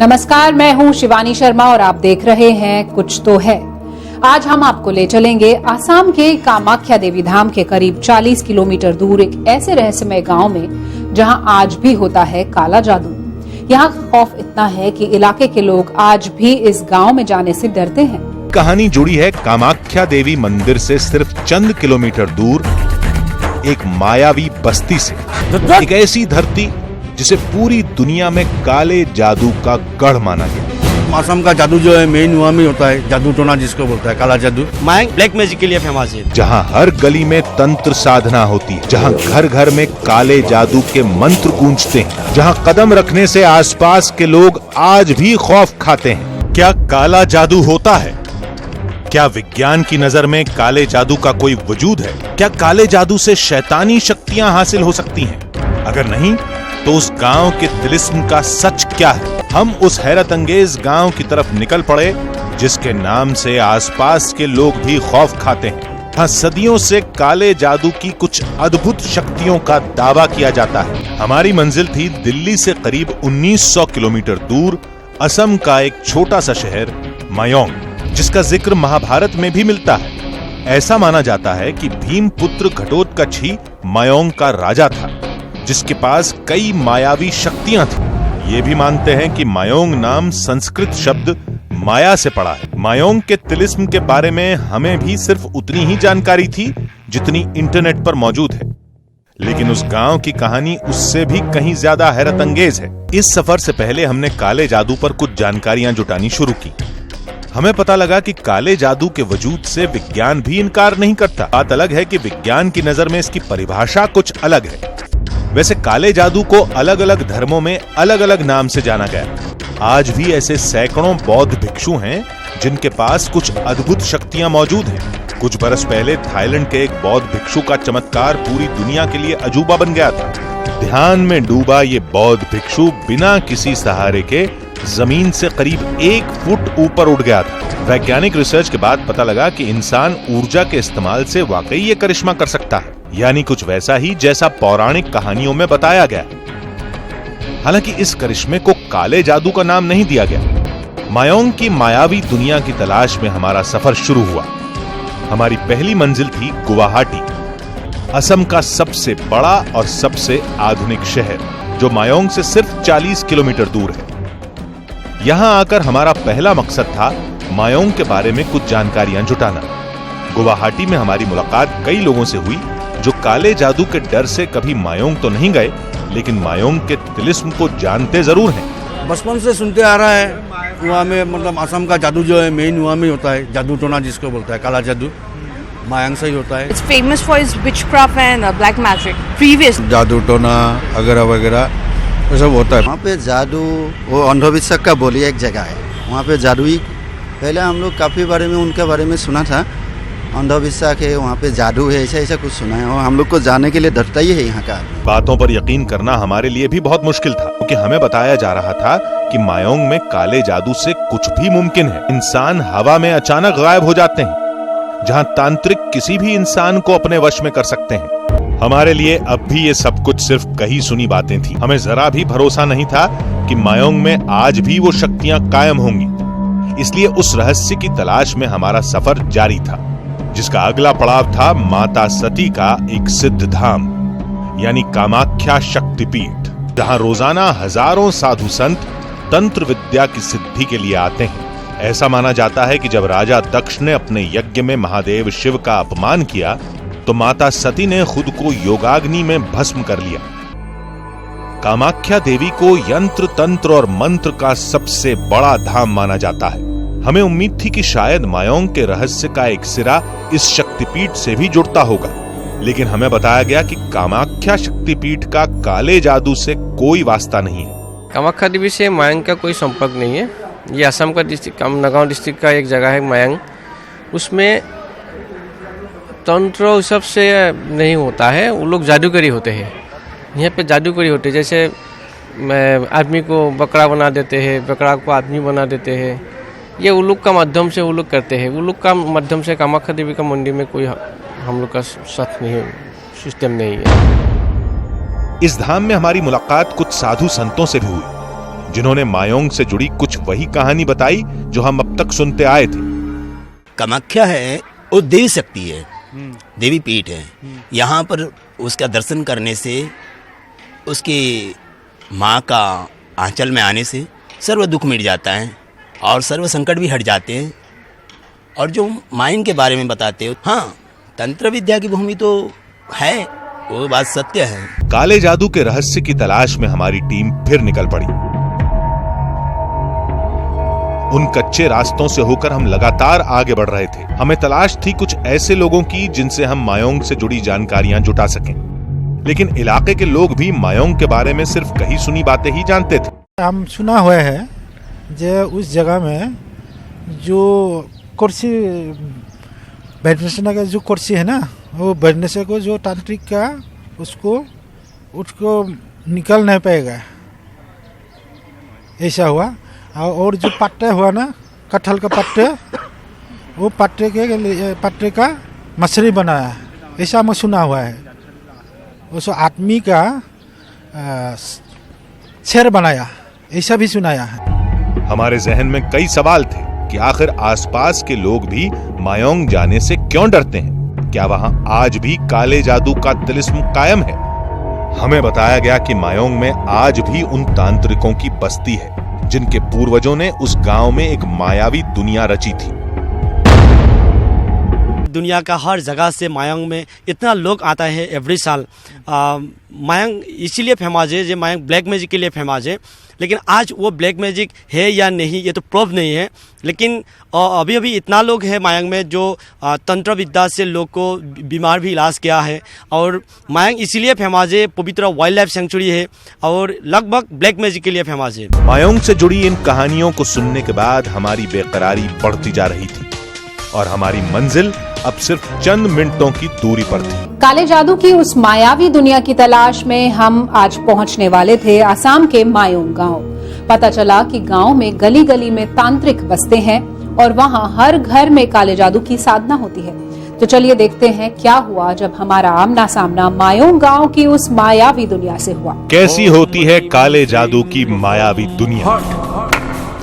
नमस्कार, मैं हूं शिवानी शर्मा और आप देख रहे हैं कुछ तो है। आज हम आपको ले चलेंगे आसाम के कामाख्या देवी धाम के करीब 40 किलोमीटर दूर एक ऐसे रहस्यमय गांव में जहां आज भी होता है काला जादू। यहां खौफ इतना है कि इलाके के लोग आज भी इस गांव में जाने से डरते हैं। कहानी जुड़ी है कामाख्या देवी मंदिर से सिर्फ चंद किलोमीटर दूर एक मायावी बस्ती से। एक ऐसी धरती जिसे पूरी दुनिया में काले जादू का गढ़ माना गया। आसाम का जादू जो है मेन वहाँ में होता है, जादू टोना जिसको बोलता है, काला जादू। मायंग ब्लैक मैजिक के लिए फेमस है, जहाँ हर गली में तंत्र साधना होती है, जहाँ घर घर में काले जादू के मंत्र गूंजते हैं, जहाँ कदम रखने से आसपास के लोग आज भी खौफ खाते हैं। क्या काला जादू होता है? क्या विज्ञान की नजर में काले जादू का कोई वजूद है? क्या काले जादू से शैतानी शक्तियां हासिल हो सकती हैं? अगर नहीं तो उस गांव के तिलिस्म का सच क्या है? हम उस हैरत अंगेज गांव की तरफ निकल पड़े जिसके नाम से आसपास के लोग भी खौफ खाते हैं। हाँ, सदियों से काले जादू की कुछ अद्भुत शक्तियों का दावा किया जाता है। हमारी मंजिल थी दिल्ली से करीब 1900 किलोमीटर दूर असम का एक छोटा सा शहर मायोंग, जिसका जिक्र महाभारत में भी मिलता है। ऐसा माना जाता है कि भीमपुत्र घटोत्कच ही मायोंग का राजा था, जिसके पास कई मायावी शक्तियां थी। ये भी मानते हैं कि मायोंग नाम संस्कृत शब्द माया से पड़ा है। मायोंग के तिलिस्म के बारे में हमें भी सिर्फ उतनी ही जानकारी थी जितनी इंटरनेट पर मौजूद है, लेकिन उस गांव की कहानी उससे भी कहीं ज्यादा हैरत अंगेज है। इस सफर से पहले हमने काले जादू पर कुछ जानकारियां जुटानी शुरू की। हमें पता लगा कि काले जादू के वजूद से विज्ञान भी इनकार नहीं करता। बात अलग है कि विज्ञान की नजर में इसकी परिभाषा कुछ अलग है। वैसे काले जादू को अलग अलग धर्मों में अलग अलग नाम से जाना गया। आज भी ऐसे सैकड़ों बौद्ध भिक्षु हैं जिनके पास कुछ अद्भुत शक्तियां मौजूद हैं। कुछ बरस पहले थाईलैंड के एक बौद्ध भिक्षु का चमत्कार पूरी दुनिया के लिए अजूबा बन गया था। ध्यान में डूबा ये बौद्ध भिक्षु बिना किसी सहारे के जमीन से करीब 1 फुट ऊपर उड़ गया था। वैज्ञानिक रिसर्च के बाद पता लगा कि इंसान ऊर्जा के इस्तेमाल से वाकई ये करिश्मा कर सकता है, यानी कुछ वैसा ही जैसा पौराणिक कहानियों में बताया गया। हालांकि इस करिश्मे को काले जादू का नाम नहीं दिया गया। मायोंग की मायावी दुनिया की तलाश में हमारा सफर शुरू हुआ। हमारी पहली मंजिल थी गुवाहाटी, असम का सबसे बड़ा और सबसे आधुनिक शहर, जो मायोंग से सिर्फ 40 किलोमीटर दूर है। यहां आकर हमारा पहला मकसद था मायोंग के बारे में कुछ जानकारियां जुटाना। गुवाहाटी में हमारी मुलाकात कई लोगों से हुई जो काले जादू के डर से कभी मायोंग तो नहीं गए, लेकिन मायोंग के तिलिस्म को जानते जरूर हैं। बचपन से सुनते आ रहा है, वहाँ में मतलब आसाम का जादू जो है मेन वहाँ में होता है, जादू टोना जिसको बोलता है, काला जादू मायांग से ही होता है। It's famous for its witchcraft and black magic. Previous जादू टोना वगैरह वगैरह ये सब होता है। वहाँ पे जादू वो अंधविश्वास का बोली एक जगह है, वहाँ पे जादुई पहले हम लोग काफ़ी बारे में उनके बारे में सुना था। अंधविश्वास है, वहाँ पे जादू है, ऐसा ऐसा कुछ सुना है और हम लोग को जाने के लिए डरता ही है यहाँ का। बातों पर यकीन करना हमारे लिए भी बहुत मुश्किल था, क्योंकि हमें बताया जा रहा था कि मायोंग में काले जादू से कुछ भी मुमकिन है। इंसान हवा में अचानक गायब हो जाते हैं, जहाँ तांत्रिक किसी भी इंसान को अपने वश में कर सकते हैं। हमारे लिए अब भी ये सब कुछ सिर्फ कही सुनी बातें थी। हमें जरा भी भरोसा नहीं था कि मायोंग में आज भी वो शक्तियां कायम होंगी। इसलिए उस रहस्य की तलाश में हमारा सफर जारी था, जिसका अगला पड़ाव था माता सती का एक सिद्ध धाम, यानी कामाख्या शक्तिपीठ, जहां रोजाना हजारों साधु संत तंत्र विद्या की सिद्धि के लिए आते हैं। ऐसा माना जाता है कि जब राजा दक्ष ने अपने यज्ञ में महादेव शिव का अपमान किया तो माता सती ने खुद को योगाग्नि में भस्म कर लिया। कामाख्या देवी को यंत्र तंत्र और मंत्र का सबसे बड़ा धाम माना जाता है। हमें उम्मीद थी कि शायद मायोंग के रहस्य का एक सिरा इस शक्तिपीठ से भी जुड़ता होगा, लेकिन हमें बताया गया कि कामाख्या शक्तिपीठ का काले जादू से कोई वास्ता नहीं है। कामाख्या देवी से मायंग का कोई संपर्क नहीं है। ये असम का डिस्ट्रिक्ट नगांव डिस्ट्रिक्ट का एक जगह है मायंग। उसमें तंत्र सब से नहीं होता है, वो लोग जादूगरी होते हैं। यहाँ पे जादूगरी होते हैं, जैसे आदमी को बकरा बना देते हैं, बकरा को आदमी बना देते हैं। ये वो लोग का माध्यम से वो लोग करते हैं। वो लोग का माध्यम से कामाख्या देवी का मंदिर में कोई हम लोग का साथ नहीं, सिस्टम नहीं है। इस धाम में हमारी मुलाकात कुछ साधु संतों से भी हुई, जिन्होंने मायोंग से जुड़ी कुछ वही कहानी बताई जो हम अब तक सुनते आए थे। कामाख्या है वो देवी शक्ति है, देवी पीठ है। यहाँ पर उसका दर्शन करने से, उसकी माँ का आंचल में आने से सर्व दुख मिट जाता है और सर्व संकट भी हट जाते हैं। और जो मायंग के बारे में बताते हो, हाँ, तंत्र विद्या की भूमि तो है, वो बात सत्य है। काले जादू के रहस्य की तलाश में हमारी टीम फिर निकल पड़ी। उन कच्चे रास्तों से होकर हम लगातार आगे बढ़ रहे थे। हमें तलाश थी कुछ ऐसे लोगों की जिनसे हम मायोंग से जुड़ी जानकारियां जुटा सकें। लेकिन इलाके के लोग भी मायोंग के बारे में सिर्फ कही सुनी बातें ही जानते थे। हम सुना हुआ है जो उस जगह में जो कुर्सी बैठने का जो कुर्सी है ना, वो बैठने से को जो तांत्रिक का उसको निकल नहीं पाएगा, ऐसा हुआ। और जो पट्टे हुआ ना, कटहल का पट्टे, वो पट्टे का मछली बनाया, ऐसा मैं सुना हुआ है। उस आदमी का शेर बनाया, ऐसा भी सुनाया है। हमारे जहन में कई सवाल थे कि आखिर आसपास के लोग भी मायोंग जाने से क्यों डरते हैं? क्या वहां आज भी काले जादू का तिलिस्म कायम है? हमें बताया गया कि मायोंग में आज भी उन तांत्रिकों की बस्ती है जिनके पूर्वजों ने उस गांव में एक मायावी दुनिया रची थी। दुनिया का हर जगह से मायोंग में इतना लोग आता है एवरी साल। मायोंग इसीलिए फेमस है, जो मायोंग ब्लैक मैजिक के लिए फेमस है। लेकिन आज वो ब्लैक मैजिक है या नहीं, ये तो प्रूफ नहीं है। लेकिन अभी अभी इतना लोग है मायोंग में जो तंत्र विद्या से लोग को बीमार भी इलाज किया है। और मायोंग इसीलिए फेमस है, पवित्र वाइल्ड लाइफ सेंचुरी है और लगभग ब्लैक मैजिक के लिए फेमस है। मायोंग से जुड़ी इन कहानियों को सुनने के बाद हमारी बेकरारी बढ़ती जा रही थी और हमारी मंजिल अब सिर्फ चंद मिनटों की दूरी पर थी। काले जादू की उस मायावी दुनिया की तलाश में हम आज पहुंचने वाले थे असम के मायोंग गांव। पता चला कि गांव में गली गली में तांत्रिक बसते हैं और वहां हर घर में काले जादू की साधना होती है। तो चलिए देखते हैं क्या हुआ जब हमारा आमना सामना मायोंग गांव की उस मायावी दुनिया से हुआ। कैसी होती है काले जादू की मायावी दुनिया?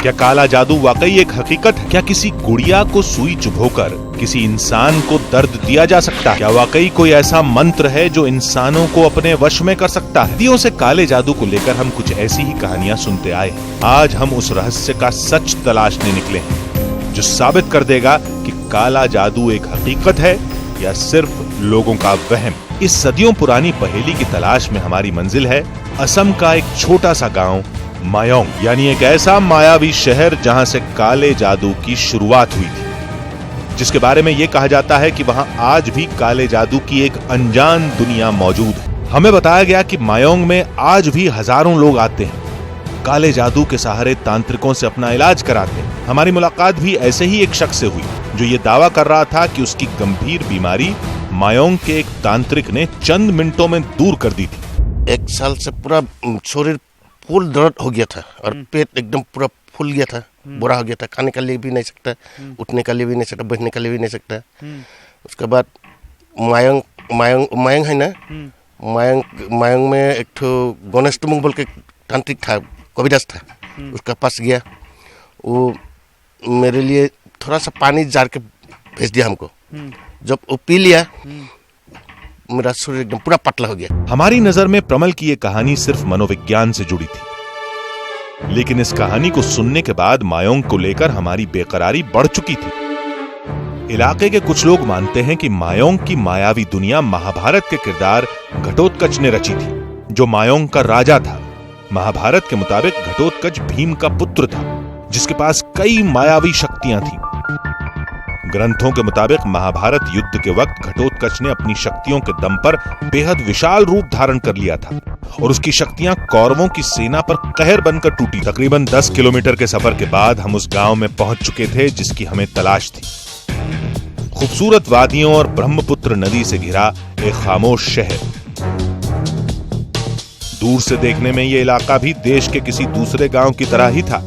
क्या काला जादू वाकई एक हकीकत है? क्या किसी गुड़िया को सुई चुभोकर किसी इंसान को दर्द दिया जा सकता है? क्या वाकई कोई ऐसा मंत्र है जो इंसानों को अपने वश में कर सकता है? सदियों से काले जादू को लेकर हम कुछ ऐसी ही कहानियां सुनते आए। आज हम उस रहस्य का सच तलाशने निकले हैं जो साबित कर देगा कि काला जादू एक हकीकत है या सिर्फ लोगों का वहम। इस सदियों पुरानी पहेली की तलाश में हमारी मंजिल है असम का एक छोटा सा गाँव मायोंग, यानी एक ऐसा मायावी शहर जहां से काले जादू की शुरुआत हुई थी, जिसके बारे में यह कहा जाता है कि वहां आज भी काले जादू की एक अनजान दुनिया मौजूद है। हमें बताया गया कि मायोंग में आज भी हजारों लोग आते हैं, काले जादू के सहारे तांत्रिकों से अपना इलाज कराते हैं। हमारी मुलाकात भी ऐसे ही एक शख्स से हुई जो ये दावा कर रहा था कि उसकी गंभीर बीमारी मायोंग के एक तांत्रिक ने चंद मिनटों में दूर कर दी थी। 1 साल से पूरा शरीर फुल दर्द हो गया था और पेट एकदम पूरा फूल गया था, बुरा हो गया था। खाने के लिए भी नहीं सकता, उठने के लिए भी नहीं सकता, बैठने के लिए भी नहीं सकता। उसके बाद मायोंग है ना, मायोंग में एक तो गणेश तुमुंग बोल के तांत्रिक था, कविदास था, उसका पास गया। वो मेरे लिए थोड़ा सा पानी जार के भेज दिया हमको। जब वो पी लिया, मेरा शरीर एकदम पूरा पतला हो गया। हमारी नजर में प्रमल की ये कहानी सिर्फ मनोविज्ञान से जुड़ी थी, लेकिन इस कहानी को सुनने के बाद मायोंग को लेकर हमारी बेकरारी बढ़ चुकी थी। इलाके के कुछ लोग मानते हैं कि मायोंग की मायावी दुनिया महाभारत के किरदार घटोत्कच ने रची थी, जो मायोंग का राजा था। महाभारत के मुताबिक घटोत्कच भीम का पुत्र था, जिसके पास कई मायावी शक्तियां थीं। ग्रंथों के मुताबिक महाभारत युद्ध के वक्त घटोत्कच ने अपनी शक्तियों के दम पर बेहद विशाल रूप धारण कर लिया था और उसकी शक्तियां कौरवों की सेना पर कहर बनकर टूटी। तकरीबन 10 किलोमीटर के सफर के बाद हम उस गांव में पहुंच चुके थे जिसकी हमें तलाश थी। खूबसूरत वादियों और ब्रह्मपुत्र नदी से घिरा एक खामोश शहर। दूर से देखने में यह इलाका भी देश के किसी दूसरे गांव की तरह ही था,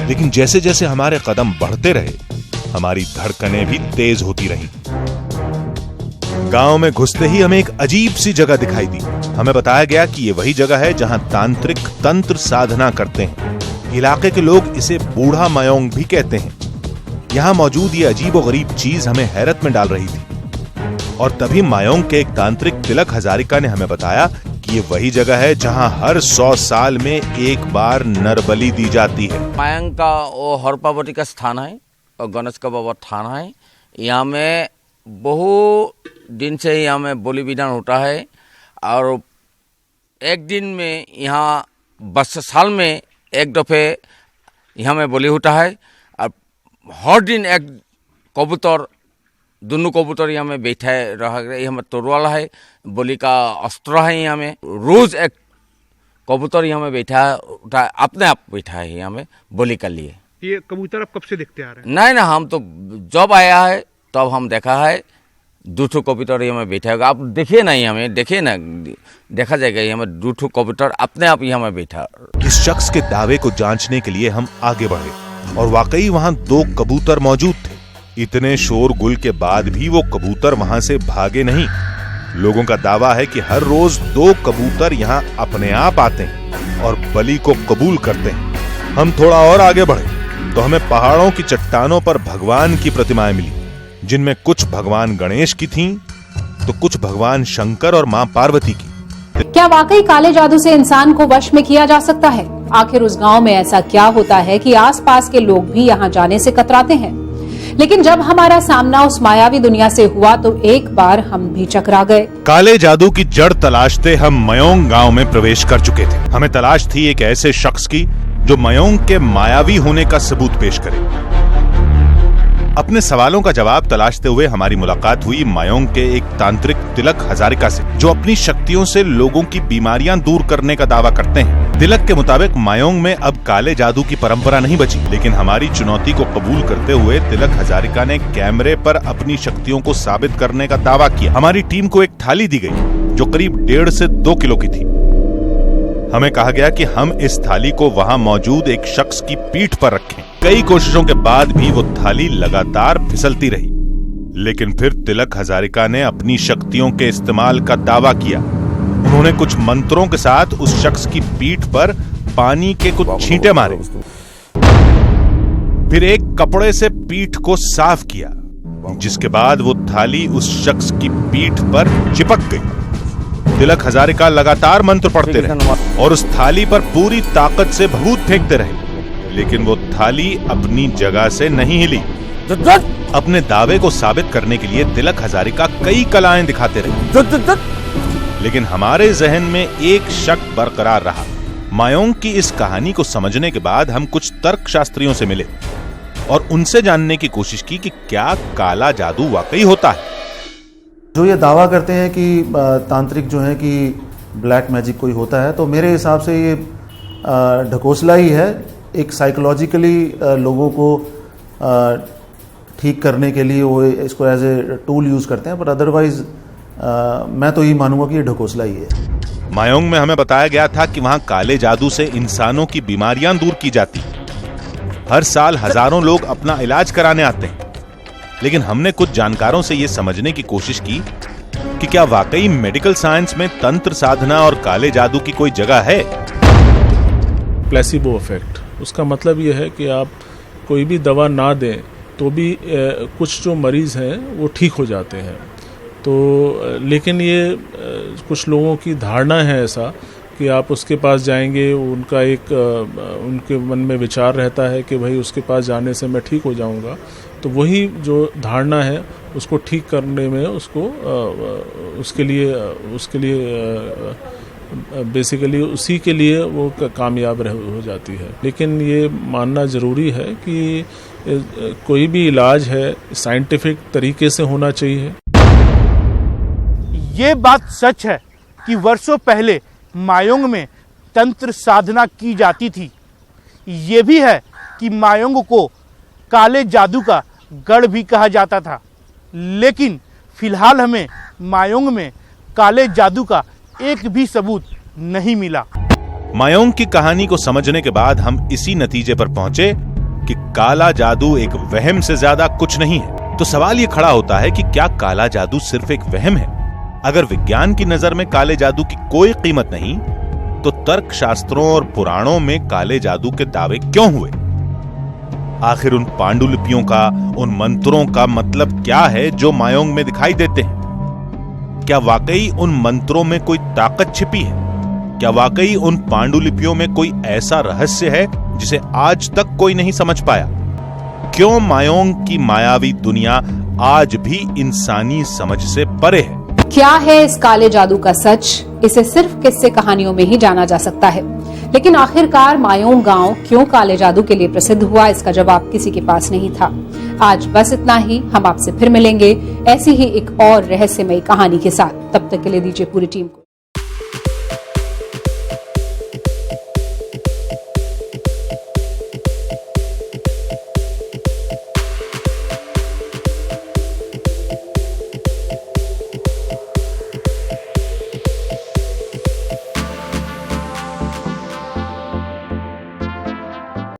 लेकिन जैसे जैसे हमारे कदम बढ़ते रहे, हमारी धड़कनें भी तेज होती रहीं। गांव में घुसते ही हमें एक अजीब सी जगह दिखाई दी। हमें बताया गया कि ये वही जगह है जहां तांत्रिक तंत्र साधना करते हैं। इलाके के लोग इसे बूढ़ा मयोंग भी कहते हैं। यहाँ मौजूद ये अजीबोगरीब चीज हमें हैरत में डाल रही थी। और तभी मयोंग के एक तांत्रिक तिलक हजारिका ने हमें बताया कि ये वही जगह है जहाँ हर 100 साल में एक बार नरबलि दी जाती है। मायंग का वो हरपावती का स्थान है और गणेश का बाबा थान है। यहाँ में बहुत दिन से यहाँ में बलि विधान होता है और एक दिन में यहाँ 20 साल में एक दफे यहाँ में बलि होता है और हर दिन एक कबूतर, दोनों कबूतर यहाँ में बैठा रहा। यहाँ में तोरवाल है, बलि का अस्त्र है। यहाँ में रोज एक कबूतर यहाँ में बैठा है, अपने आप बैठा है यहाँ में बलि के लिए। ये कबूतर आप कब से देखते आ रहे हैं? नहीं ना, हम तो जब आया है तब हम देखा है 2 कबूतर यहाँ में बैठा होगा। आप देखिए ना, यहाँ में देखिए ना, देखा जाएगा यहाँ में 2 कबूतर अपने आप यहाँ में बैठा। इस शख्स के दावे को जांचने के लिए हम आगे बढ़े और वाकई वहाँ 2 कबूतर मौजूद थे। इतने शोरगुल के बाद भी वो कबूतर वहाँ से भागे नहीं। लोगों का दावा है कि हर रोज 2 कबूतर यहाँ अपने आप आते हैं और बलि को कबूल करते हैं। हम थोड़ा और आगे बढ़े तो हमें पहाड़ों की चट्टानों पर भगवान की प्रतिमाएं मिली, जिनमें कुछ भगवान गणेश की थीं, तो कुछ भगवान शंकर और मां पार्वती की। क्या वाकई काले जादू से इंसान को वश में किया जा सकता है? आखिर उस गांव में ऐसा क्या होता है कि आसपास के लोग भी यहां जाने से कतराते हैं? लेकिन जब हमारा सामना उस मायावी दुनिया से हुआ तो एक बार हम भी चकरा गए। काले जादू की जड़ तलाशते हम मयोंग गांव में प्रवेश कर चुके थे। हमें तलाश थी एक ऐसे शख्स की जो मयोंग के मायावी होने का सबूत पेश करे। अपने सवालों का जवाब तलाशते हुए हमारी मुलाकात हुई मयोंग के एक तांत्रिक तिलक हजारिका से, जो अपनी शक्तियों से लोगों की बीमारियां दूर करने का दावा करते हैं। तिलक के मुताबिक मयोंग में अब काले जादू की परंपरा नहीं बची, लेकिन हमारी चुनौती को कबूल करते हुए तिलक हजारिका ने कैमरे पर अपनी शक्तियों को साबित करने का दावा किया। हमारी टीम को एक थाली दी गई जो करीब 1.5 से 2 किलो की थी। हमें कहा गया कि हम इस थाली को वहां मौजूद एक शख्स की पीठ पर रखें। कई कोशिशों के बाद भी वो थाली लगातार फिसलती रही, लेकिन फिर तिलक हजारिका ने अपनी शक्तियों के इस्तेमाल का दावा किया। उन्होंने कुछ मंत्रों के साथ उस शख्स की पीठ पर पानी के कुछ छींटे मारे, फिर एक कपड़े से पीठ को साफ किया, जिसके बाद वो थाली उस शख्स की पीठ पर चिपक गई। तिलक हजारिका लगातार मंत्र पढ़ते रहे और उस थाली पर पूरी ताकत से भभूत फेंकते रहे, लेकिन वो थाली अपनी जगह से नहीं हिली। अपने दावे को साबित करने के लिए तिलक हजारिका कई कलाएं दिखाते रहे, लेकिन हमारे जहन में एक शक बरकरार रहा। मयोंग की इस कहानी को समझने के बाद हम कुछ तर्कशास्त्रियों से मिले और उनसे जानने की कोशिश की कि क्या काला जादू वाकई होता है। जो ये दावा करते हैं कि तांत्रिक जो है कि ब्लैक मैजिक कोई होता है, तो मेरे हिसाब से ये ढकोसला ही है। एक साइकोलॉजिकली लोगों को ठीक करने के लिए वो इसको एज ए टूल यूज़ करते हैं, पर अदरवाइज मैं तो ये मानूंगा कि ये ढकोसला ही है। मयोंग में हमें बताया गया था कि वहाँ काले जादू से इंसानों की बीमारियां दूर की जाती। हर साल हजारों लोग अपना इलाज कराने आते हैं, लेकिन हमने कुछ जानकारों से ये समझने की कोशिश की कि क्या वाकई मेडिकल साइंस में तंत्र साधना और काले जादू की कोई जगह है। प्लेसिबो इफेक्ट, उसका मतलब ये है कि आप कोई भी दवा ना दें तो भी कुछ जो मरीज हैं वो ठीक हो जाते हैं। तो लेकिन ये कुछ लोगों की धारणा है ऐसा कि आप उसके पास जाएंगे, उनका एक उनके मन में विचार रहता है कि भाई उसके पास जाने से मैं ठीक हो जाऊंगा। तो वही जो धारणा है उसको ठीक करने में उसके लिए बेसिकली उसी के लिए वो कामयाब हो जाती है। लेकिन ये मानना ज़रूरी है कि कोई भी इलाज है साइंटिफिक तरीके से होना चाहिए। ये बात सच है कि वर्षों पहले मायोंग में तंत्र साधना की जाती थी। ये भी है कि मायोंग को काले जादू का गढ़ भी कहा जाता था, लेकिन फिलहाल हमें मायोंग में काले जादू का एक भी सबूत नहीं मिला। मयोंग की कहानी को समझने के बाद हम इसी नतीजे पर पहुंचे कि काला जादू एक वहम से ज्यादा कुछ नहीं है। तो सवाल ये खड़ा होता है कि क्या काला जादू सिर्फ एक वहम है? अगर विज्ञान की नजर में काले जादू की कोई कीमत नहीं, तो तर्क शास्त्रों और पुराणों में काले जादू के दावे क्यों हुए? आखिर उन पांडुलिपियों का, उन मंत्रों का मतलब क्या है जो मायोंग में दिखाई देते हैं? क्या वाकई उन मंत्रों में कोई ताकत छिपी है? क्या वाकई उन पांडुलिपियों में कोई ऐसा रहस्य है जिसे आज तक कोई नहीं समझ पाया? क्यों मायोंग की मायावी दुनिया आज भी इंसानी समझ से परे है? क्या है इस काले जादू का सच? इसे सिर्फ किस्से कहानियों में ही जाना जा सकता है, लेकिन आखिरकार मायोंग गांव क्यों काले जादू के लिए प्रसिद्ध हुआ, इसका जवाब किसी के पास नहीं था। आज बस इतना ही। हम आपसे फिर मिलेंगे ऐसी ही एक और रहस्यमयी कहानी के साथ। तब तक के लिए दीजिए पूरी टीम को